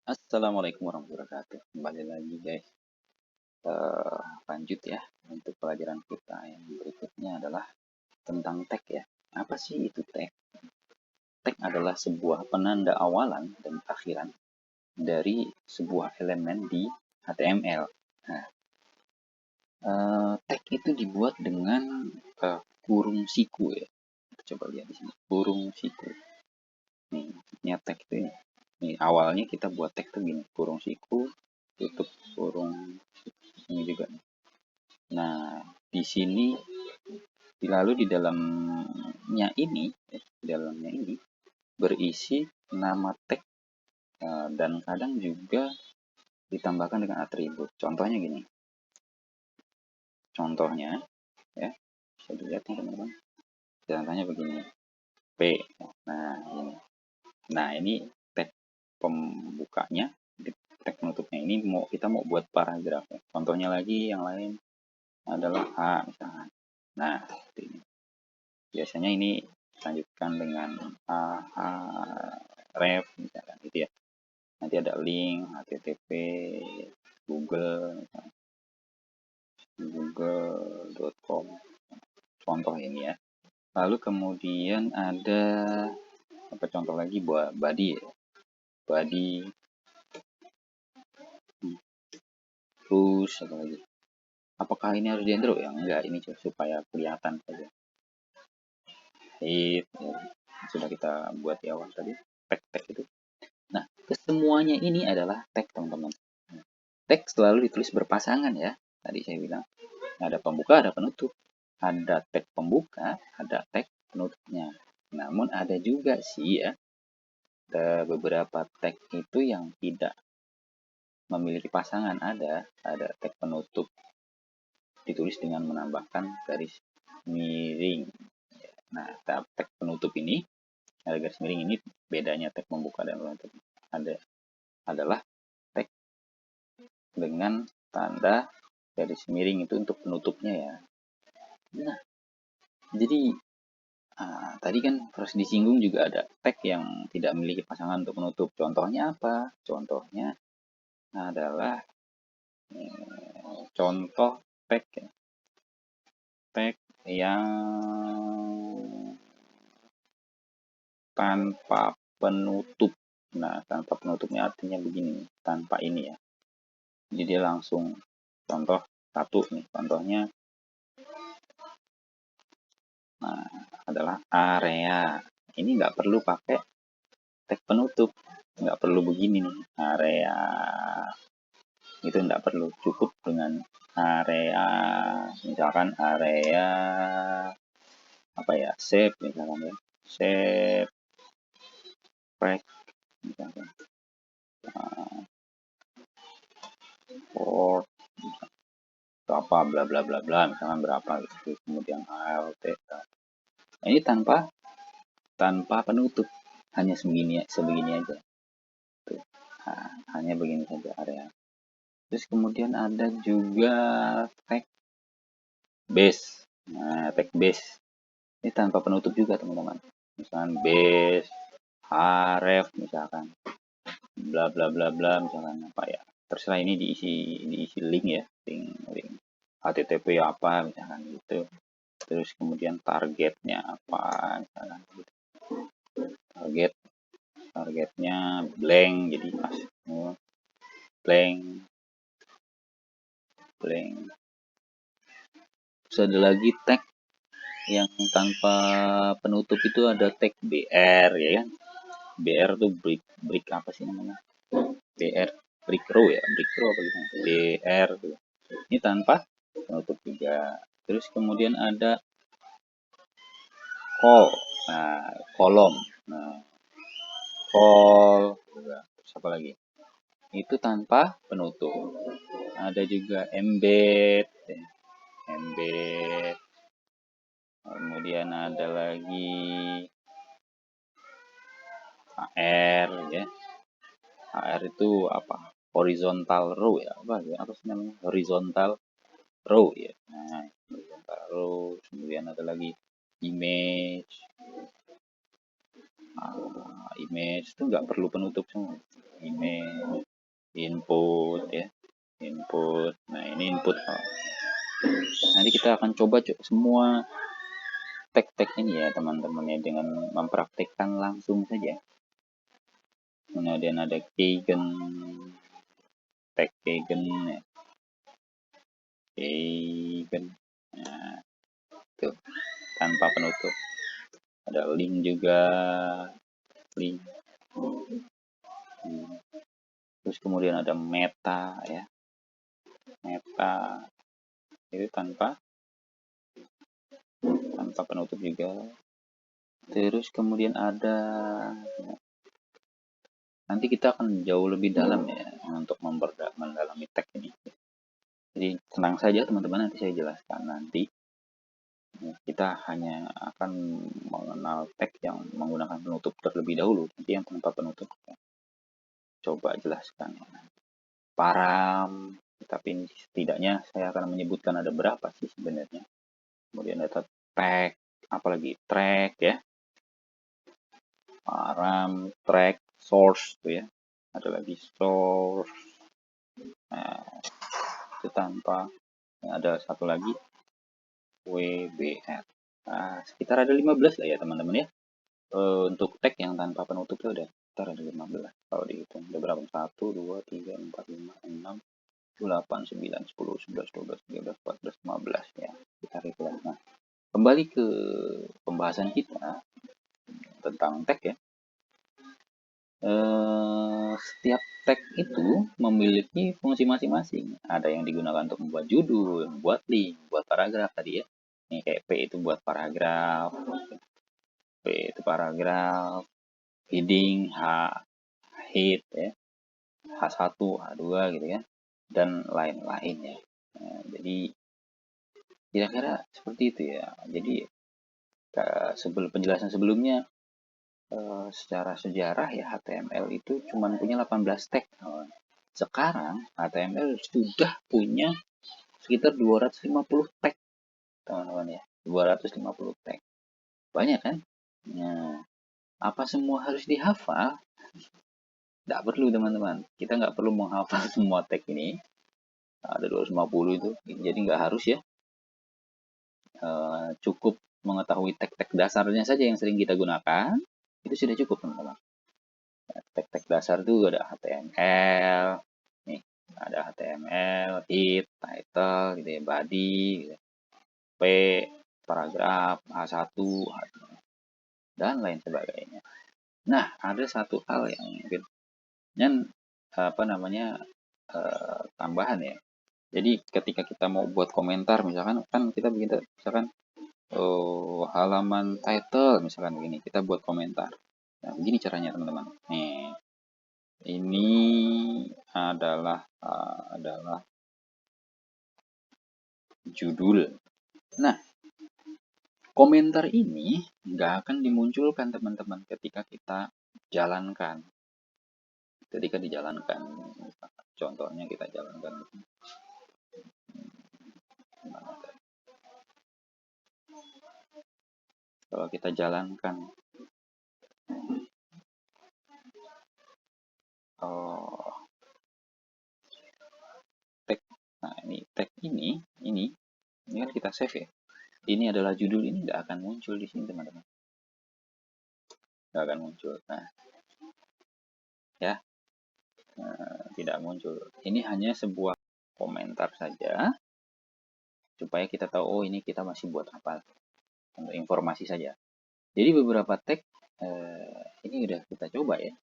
Assalamualaikum warahmatullahi wabarakatuh. Kembali lagi guys. Lanjut ya untuk pelajaran kita yang berikutnya adalah tentang tag ya. Apa sih itu tag? Tag adalah sebuah penanda awalan dan akhiran dari sebuah elemen di HTML. Nah, tag itu dibuat dengan kurung siku ya. Kita coba lihat di sini. Kurung siku. Nih, tag itu ini. Nih, awalnya kita buat tag tuh gini, kurung siku, tutup kurung ini juga. Nah, di sini lalu di dalamnya ini berisi nama tag dan kadang juga ditambahkan dengan atribut. Contohnya gini. Contohnya ya, bisa dilihat nih teman-teman. Contohnya begini. P. Nah, ini. Nah, ini tag pembukanya, tag penutupnya ini kita mau buat paragraf. Contohnya lagi yang lain adalah A misalkan. Nah, ini. Biasanya ini lanjutkan dengan ref misalkan gitu ya. Nanti ada link http google misalkan, google.com contoh ini ya. Lalu kemudian ada apa contoh lagi buat body ya. Body terus apa lagi. Apakah ini harus di-intro ya? Enggak, ini supaya kelihatan saja. Itu sudah kita buat di awal tadi, tag itu. Nah, kesemuanya ini adalah tag teman-teman. Tag selalu ditulis berpasangan ya. Tadi saya bilang ada pembuka, ada penutup. Ada tag pembuka, ada tag penutupnya. Namun ada juga sih ya beberapa tag itu yang tidak memiliki pasangan. Ada tag penutup ditulis dengan menambahkan garis miring. Nah, tag penutup ini ada garis miring ini bedanya tag pembuka dan penutup adalah tag dengan tanda garis miring itu untuk penutupnya ya. Nah, jadi tadi kan harus disinggung juga ada tag yang tidak memiliki pasangan untuk penutup. Contohnya apa? Contohnya adalah contoh tag ya. Tag yang tanpa penutup. Nah, tanpa penutupnya artinya begini, tanpa ini ya. Jadi dia langsung contoh satu nih, contohnya adalah area. Ini nggak perlu pakai tag penutup, nggak perlu begini nih, area. Itu nggak perlu, cukup dengan area, misalkan area apa ya, shape misalkan ya, shape break misalkan, port apa bla bla bla bla misalkan berapa gitu, kemudian alt. Nah, ini tanpa penutup, hanya sebegini aja. Tuh. Nah, hanya begini saja area. Terus kemudian ada juga tag base. Nah, tag base ini tanpa penutup juga teman-teman. Misalkan base href misalkan bla bla bla bla misalkan apa ya. Terserah ini diisi link ya, link http apa misalkan gitu. Terus kemudian targetnya apa misalkan gitu. Targetnya blank, jadi pas blank. Terus ada lagi tag yang tanpa penutup itu ada tag BR ya kan. BR tuh break apa sih namanya? BR break row ya, break row apa gitu. BR tuh. Ini tanpa penutup juga. Terus kemudian ada call. Nah, kolom. Nah, call juga. Terus apa lagi? Itu tanpa penutup. Ada juga embed. Kemudian ada lagi HR ya. HR itu apa? Horizontal row ya. Apa sih namanya? Horizontal row ya. Nah, horizontal row. Kemudian ada lagi image. Image itu nggak perlu penutup semua. email, input ya, input. Nah, ini input. Nanti kita akan coba semua tag-tag ini ya teman-teman ya, dengan mempraktikkan langsung saja. Kemudian ada keygen, tag keygen ya, keygen. Nah, tuh tanpa penutup. Ada link juga, link. Terus kemudian ada meta ya, meta itu tanpa penutup juga. Terus kemudian ada, nanti kita akan jauh lebih dalam ya untuk mendalami tag ini. Jadi tenang saja teman-teman, nanti saya jelaskan. Nanti kita hanya akan mengenal tag yang menggunakan penutup terlebih dahulu. Nanti yang tanpa penutup coba jelaskan. Param, tapi setidaknya saya akan menyebutkan ada berapa sih sebenarnya. Kemudian ada tag, apalagi track ya, param, track, source tuh ya, ada lagi source. Nah, itu tanpa. Ada satu lagi WBR. Nah, sekitar ada 15 lah ya teman-teman ya. Untuk tag yang tanpa penutup itu udah sekitar ada 15 kalau dihitung. Ada berapa? 1, 2, 3, 4, 5, 6, 8, 9, 10, 11, 12, 13, 14, 15 ya. Sekitar itu. Nah, kembali ke pembahasan kita tentang tag ya. Setiap tag itu memiliki fungsi masing-masing. Ada yang digunakan untuk membuat judul, membuat link, membuat paragraf tadi ya. Ini kayak P itu buat paragraf, P itu paragraf, heading, head ya, H1, H2 gitu ya, dan lain-lain ya. Nah, jadi kira-kira seperti itu ya. Jadi sebelum penjelasan sebelumnya, secara sejarah ya HTML itu cuma punya 18 tag. Sekarang HTML sudah punya sekitar 250 tag teman-teman ya, 250 tag. Banyak kan? Nah, apa semua harus dihafal? Tidak perlu teman-teman, kita nggak perlu menghafal semua tag ini. Ada 250 itu, jadi nggak harus ya. Cukup mengetahui tag-tag dasarnya saja yang sering kita gunakan, itu sudah cukup teman-teman. Tag-tag dasar itu ada HTML, nih ada HTML, head, title, gitu ya, body, gitu. P, paragraf, H1, dan lain sebagainya. Nah, ada satu hal yang mungkin apa namanya tambahan ya. Jadi ketika kita mau buat komentar, misalkan kan kita bikin misalkan halaman title misalkan begini, kita buat komentar. Nah, begini caranya teman-teman. Nih, ini adalah judul. Nah, komentar ini nggak akan dimunculkan teman-teman ketika kita jalankan. Ketika dijalankan, contohnya kita jalankan. Kalau kita jalankan, tag, nah ini tag ini kan kita save ya. Ini adalah judul, ini nggak akan muncul di sini teman-teman. Nggak akan muncul. Nah, ya, tidak muncul. Ini hanya sebuah komentar saja supaya kita tahu, oh ini kita masih buat apa, untuk informasi saja. Jadi beberapa tag ini udah kita coba ya.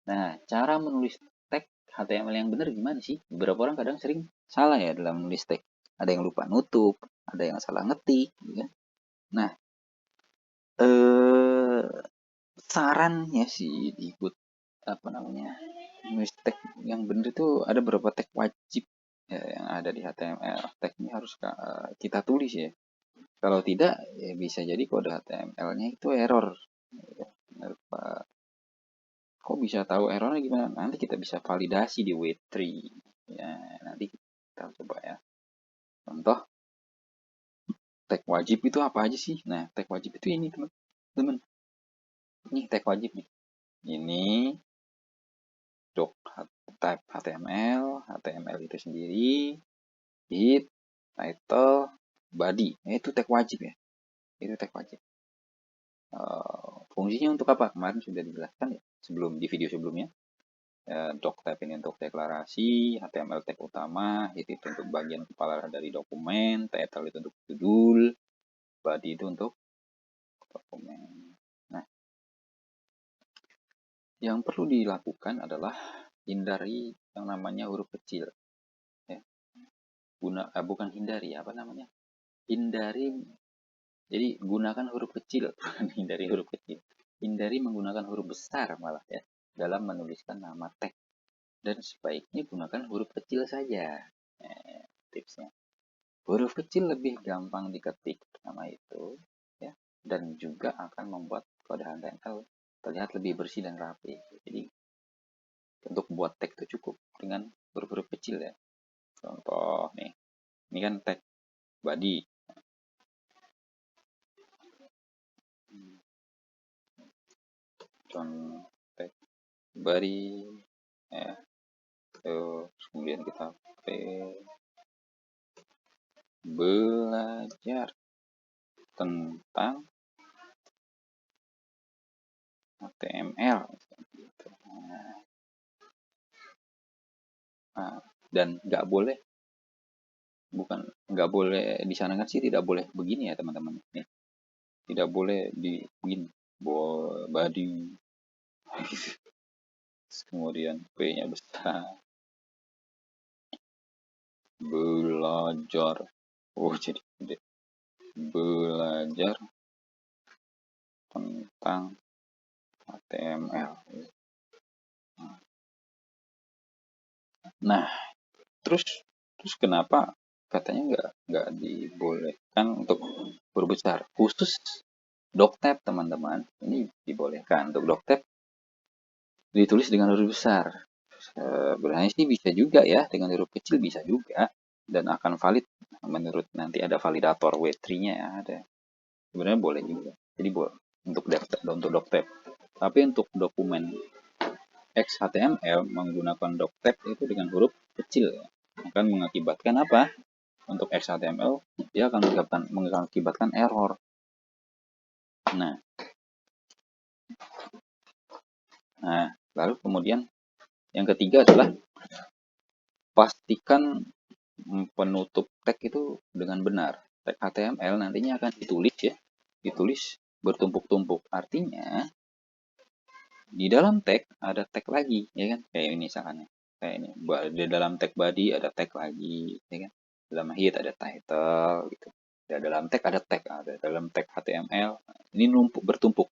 Nah, cara menulis tag HTML yang benar gimana sih? Beberapa orang kadang sering salah ya dalam menulis tag. Ada yang lupa nutup, ada yang salah ngetik, gitu kan. Nah, sarannya sih ikut apa namanya, nulis tag yang benar itu ada beberapa tag wajib ya, yang ada di HTML. Tag ini harus kita tulis ya. Kalau tidak, ya bisa jadi kode HTML-nya itu error. Kok bisa tahu errornya gimana? Nanti kita bisa validasi di W3. Ya, nanti kita coba ya. Contoh, tag wajib itu apa aja sih? Nah, tag wajib itu ini teman-teman. Ini tag wajib nih. Ini type HTML itu sendiri, head, title, body. Itu tag wajib ya. Itu tag wajib. Fungsinya untuk apa? Kemarin sudah dijelaskan ya di video sebelumnya. Doc type ini untuk deklarasi, HTML tag utama, head itu untuk bagian kepala dari dokumen, title itu untuk judul, body itu untuk dokumen. Nah, yang perlu dilakukan adalah hindari yang namanya huruf kecil. Ya. Bukan hindari, apa namanya? Jadi gunakan huruf kecil, hindari huruf kecil. Hindari menggunakan huruf besar malah ya dalam menuliskan nama tag. Dan sebaiknya gunakan huruf kecil saja. Tipsnya. Huruf kecil lebih gampang diketik nama itu ya, dan juga akan membuat kode HTML terlihat lebih bersih dan rapi. Jadi untuk buat tag itu cukup dengan huruf-huruf kecil ya. Contoh nih, ini kan tag body. Contoh tag body ya. Terus kemudian kita belajar tentang HTML gitu. Nah, dan nggak boleh disarankan sih tidak boleh begini ya teman-teman. Tidak boleh begini body kemudian P-nya besar, belajar jadi belajar tentang HTML. Nah, terus kenapa katanya nggak dibolehkan untuk huruf besar? Khusus doctype teman-teman, ini dibolehkan untuk doctype ditulis dengan huruf besar. Sebenarnya sih bisa juga ya, dengan huruf kecil bisa juga, dan akan valid menurut nanti ada validator W3-nya ya, ada. Sebenarnya boleh juga. Jadi untuk doctype. Tapi untuk dokumen XHTML menggunakan doctype itu dengan huruf kecil ya, akan mengakibatkan apa? Untuk XHTML dia akan mengakibatkan error. Nah, lalu kemudian yang ketiga adalah pastikan penutup tag itu dengan benar. Tag HTML nantinya akan ditulis bertumpuk-tumpuk. Artinya di dalam tag ada tag lagi, ya kan? Kayak ini misalkan, kayak ini. Di dalam tag body ada tag lagi, ya kan? Dalam head ada title, gitu. Dalam tag ada tag, dalam tag HTML. Ini bertumpuk,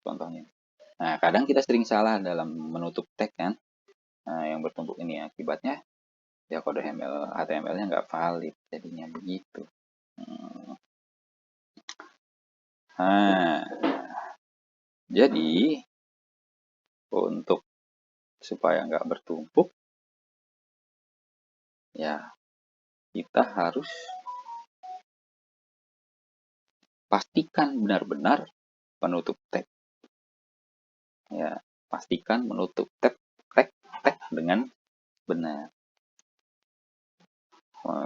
contohnya. Nah, kadang kita sering salah dalam menutup tag kan. Nah, yang bertumpuk ini akibatnya ya kode HTML-nya nggak valid, jadinya begitu. Nah, jadi untuk supaya nggak bertumpuk, ya kita harus pastikan benar-benar penutup tag. Ya, pastikan menutup tag dengan benar.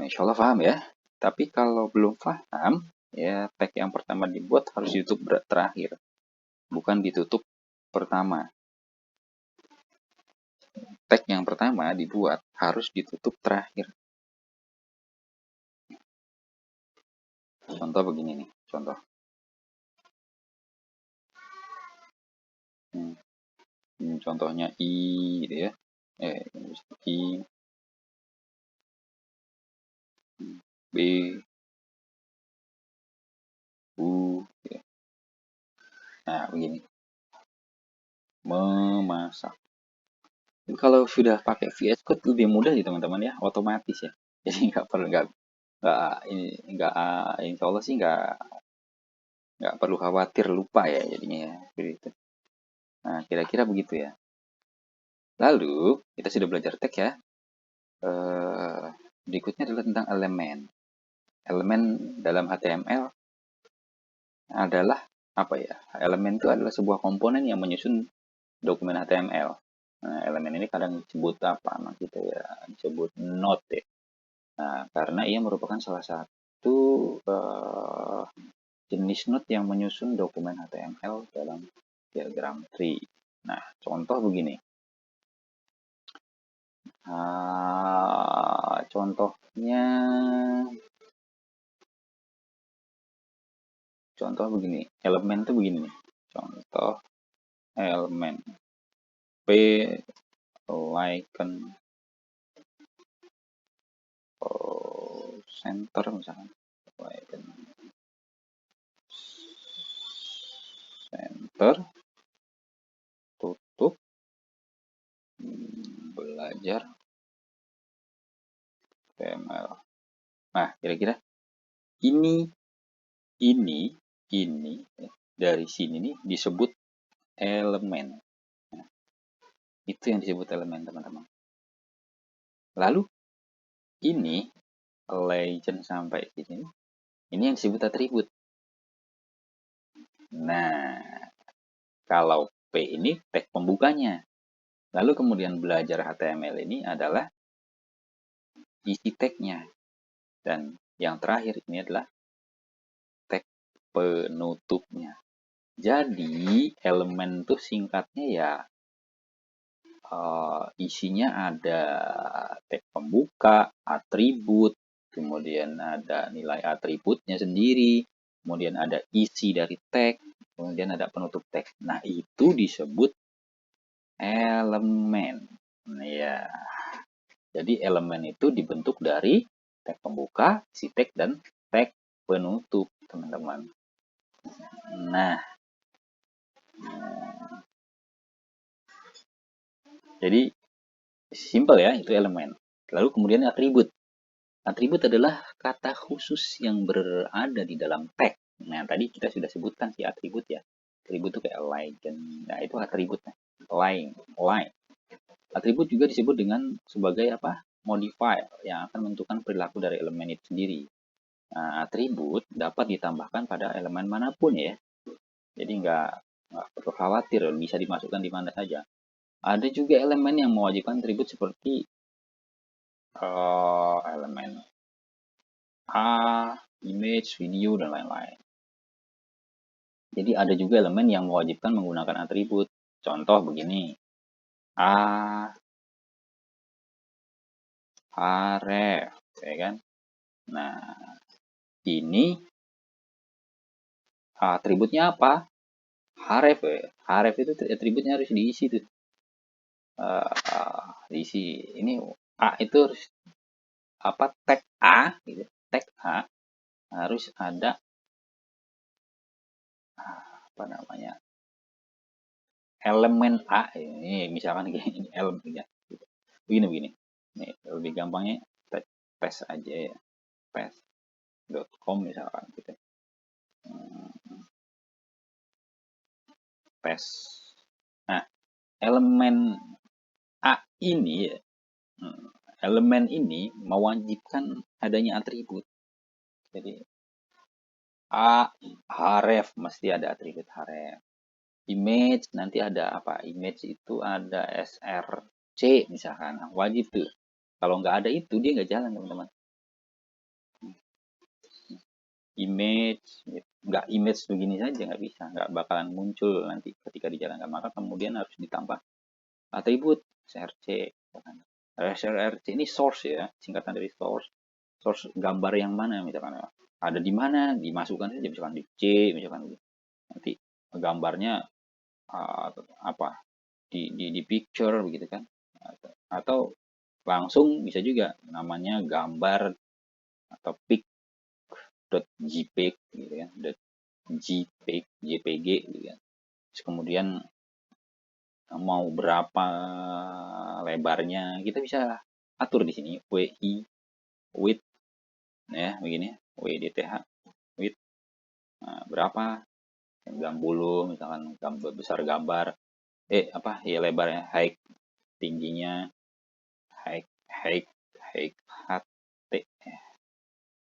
Insya Allah paham ya. Tapi kalau belum paham, ya tag yang pertama dibuat harus ditutup terakhir, bukan ditutup pertama. Tag yang pertama dibuat harus ditutup terakhir. Contoh begini nih, contoh. Contohnya I gitu ya. I, B, U, gitu ya. Nah, begini. Memasak. Kalau sudah pakai VS Code lebih mudah sih teman-teman ya, otomatis ya. Jadi insya Allah sih nggak perlu khawatir lupa ya jadinya ya, seperti itu. Nah, kira-kira begitu ya. Lalu kita sudah belajar tag ya. Berikutnya adalah tentang elemen. Elemen dalam HTML adalah apa ya? Elemen itu adalah sebuah komponen yang menyusun dokumen HTML. Nah, elemen ini kadang disebut apa? Nah, gitu ya, disebut node ya. Nah, karena ia merupakan salah satu jenis node yang menyusun dokumen HTML dalam diagram tree. Nah, contoh begini. Contoh begini, elemen itu begini nih. Contoh elemen P icon center misalkan, icon center, tutup, belajar HTML. Nah, kira-kira ini dari sini nih disebut elemen. Nah, itu yang disebut elemen, teman-teman. Lalu ini legend sampai di sini, ini yang disebut atribut. Nah, kalau P ini tag pembukanya. Lalu kemudian belajar HTML ini adalah isi tagnya. Dan yang terakhir ini adalah tag penutupnya. Jadi elemen itu singkatnya ya isinya ada tag pembuka, atribut, kemudian ada nilai atributnya sendiri, kemudian ada isi dari tag, kemudian ada penutup tag. Nah, itu disebut elemen. Ya, jadi elemen itu dibentuk dari tag pembuka, isi tag, dan tag penutup, teman-teman. Nah, jadi simple ya, itu elemen. Lalu kemudian atribut. Atribut adalah kata khusus yang berada di dalam tag. Nah, tadi kita sudah sebutkan si atribut ya. Atribut itu kayak legend. Nah, itu atributnya. Line. Atribut juga disebut dengan sebagai apa? Modifier yang akan menentukan perilaku dari elemen itu sendiri. Nah, atribut dapat ditambahkan pada elemen manapun ya. Jadi nggak perlu khawatir, bisa dimasukkan di mana saja. Ada juga elemen yang mewajibkan atribut seperti elemen image, video, dan lain-lain. Jadi ada juga elemen yang mewajibkan menggunakan atribut. Contoh begini. Href, ya kan? Nah, ini atributnya apa? Href ya. Href itu atributnya harus diisi tuh. Diisi. Ini A itu harus apa? Tag A, gitu. Tag A harus ada apa namanya? Elemen A ini misalkan gini, elemen ya. Begini. Nih, lebih gampangnya paste aja ya. Paste.com misalkan gitu. Paste. Nah, elemen A ini ya, elemen ini mewajibkan adanya atribut. Jadi href mesti ada atribut href. Image nanti ada apa? Image itu ada src misalkan, wajib tuh. Kalau nggak ada itu dia nggak jalan, teman-teman. Image, nggak image begini saja nggak bisa, nggak bakalan muncul nanti ketika dijalankan. Maka kemudian harus ditambah atribut src. src ini source ya, singkatan dari source gambar yang mana misalkan, ada di mana, dimasukkan saja misalkan di C misalkan, nanti gambarnya apa di picture begitu kan, atau langsung bisa juga namanya gambar atau pic.jpg gitu kan, jpg gitu kan. Terus kemudian mau berapa lebarnya kita bisa atur di sini, width ya begini, width width berapa 90 misalkan, gambar besar gambar apa ya lebarnya, height tingginya, height height height ht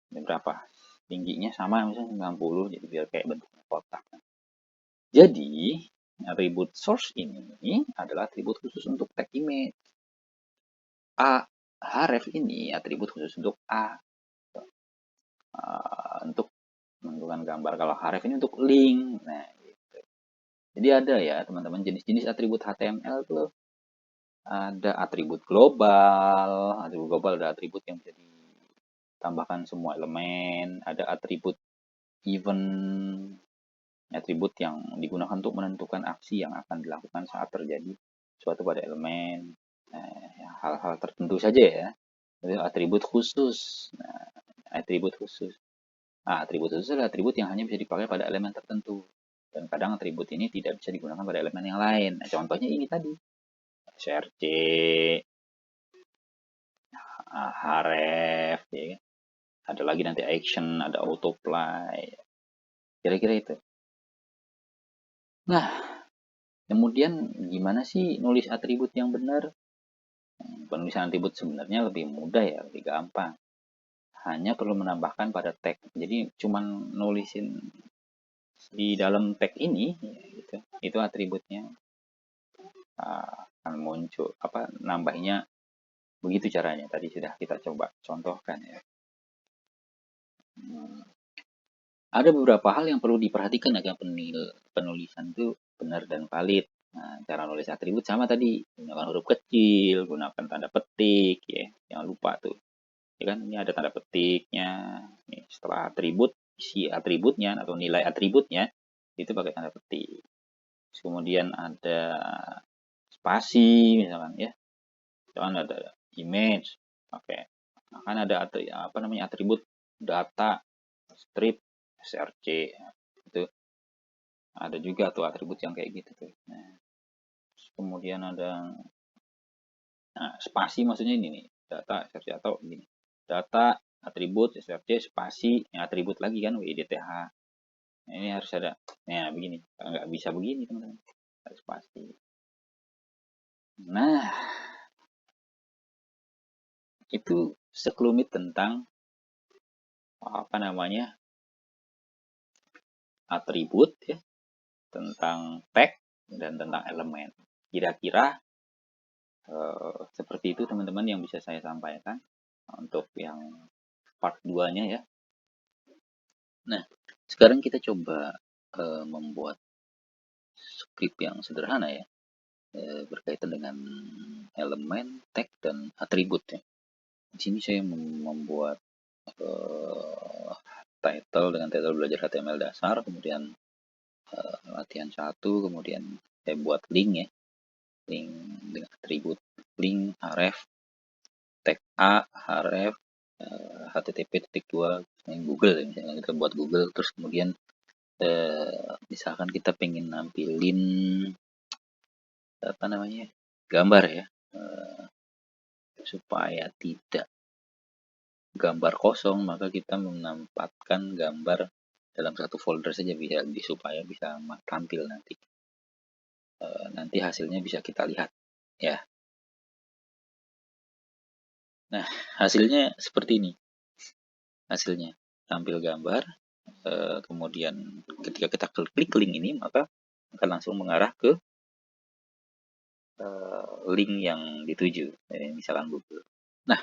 ini berapa, tingginya sama misalnya 90, jadi biar kayak bentuk kotak. Jadi Atribut source ini adalah atribut khusus untuk tag image. href ini atribut khusus untuk untuk menentukan gambar. Kalau href ini untuk link. Nah, gitu. Jadi ada ya teman-teman jenis-jenis atribut HTML tuh. Ada atribut global. Atribut global ada atribut yang bisa ditambahkan semua elemen. Ada atribut event. Atribut yang digunakan untuk menentukan aksi yang akan dilakukan saat terjadi suatu pada elemen. Hal-hal tertentu saja ya. Itu atribut khusus. Nah, atribut khusus. Atribut khusus adalah atribut yang hanya bisa dipakai pada elemen tertentu. Dan kadang atribut ini tidak bisa digunakan pada elemen yang lain. Nah, contohnya ini tadi. src, href, ya kan? Ada lagi nanti action, ada autoply. Kira-kira itu. Nah, kemudian gimana sih nulis atribut yang benar? Penulisan atribut sebenarnya lebih mudah ya, lebih gampang. Hanya perlu menambahkan pada tag. Jadi cuman nulisin di dalam tag ini, ya gitu. Itu atributnya akan muncul. Nambahnya begitu caranya. Tadi sudah kita coba contohkan ya. Ada beberapa hal yang perlu diperhatikan agar penulisan itu benar dan valid. Nah, cara nulis atribut sama tadi, gunakan huruf kecil, gunakan tanda petik, ya, jangan lupa tuh. Ya kan, ini ada tanda petiknya. Nih, setelah atribut, isi atributnya atau nilai atributnya itu pakai tanda petik. Terus kemudian ada spasi, misalkan ya, misalkan ada image, pakai. Kan ada atribut data, strip, src, itu ada juga tuh atribut yang kayak gitu tuh. Nah, kemudian ada spasi, maksudnya ini nih, data src atau gini, data atribut src spasi atribut lagi kan width. Nah, ini harus ada. Nah, begini, nggak bisa begini teman-teman, harus spasi. Nah, itu sekelumit tentang atribut ya, tentang tag dan tentang elemen. Kira-kira seperti itu teman-teman yang bisa saya sampaikan untuk yang part 2-nya ya. Nah, sekarang kita coba membuat script yang sederhana ya, berkaitan dengan elemen, tag, dan atribut ya. Di sini saya membuat title dengan title belajar HTML dasar, kemudian latihan 1, kemudian saya buat link ya, link dengan atribut link href tag href http://2 Google ya, misalnya kita buat Google, terus kemudian misalkan kita pengen nampilin gambar ya, supaya tidak gambar kosong, maka kita menempatkan gambar dalam satu folder saja supaya bisa tampil nanti. Nanti hasilnya bisa kita lihat ya. Nah, hasilnya seperti ini. Hasilnya tampil gambar, kemudian ketika kita klik link ini, maka akan langsung mengarah ke link yang dituju, misalkan Google. Nah,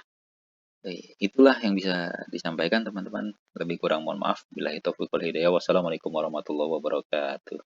itulah yang bisa disampaikan teman-teman. Lebih kurang mohon maaf. Billahi taufiq wal hidayah. Wassalamualaikum warahmatullahi wabarakatuh.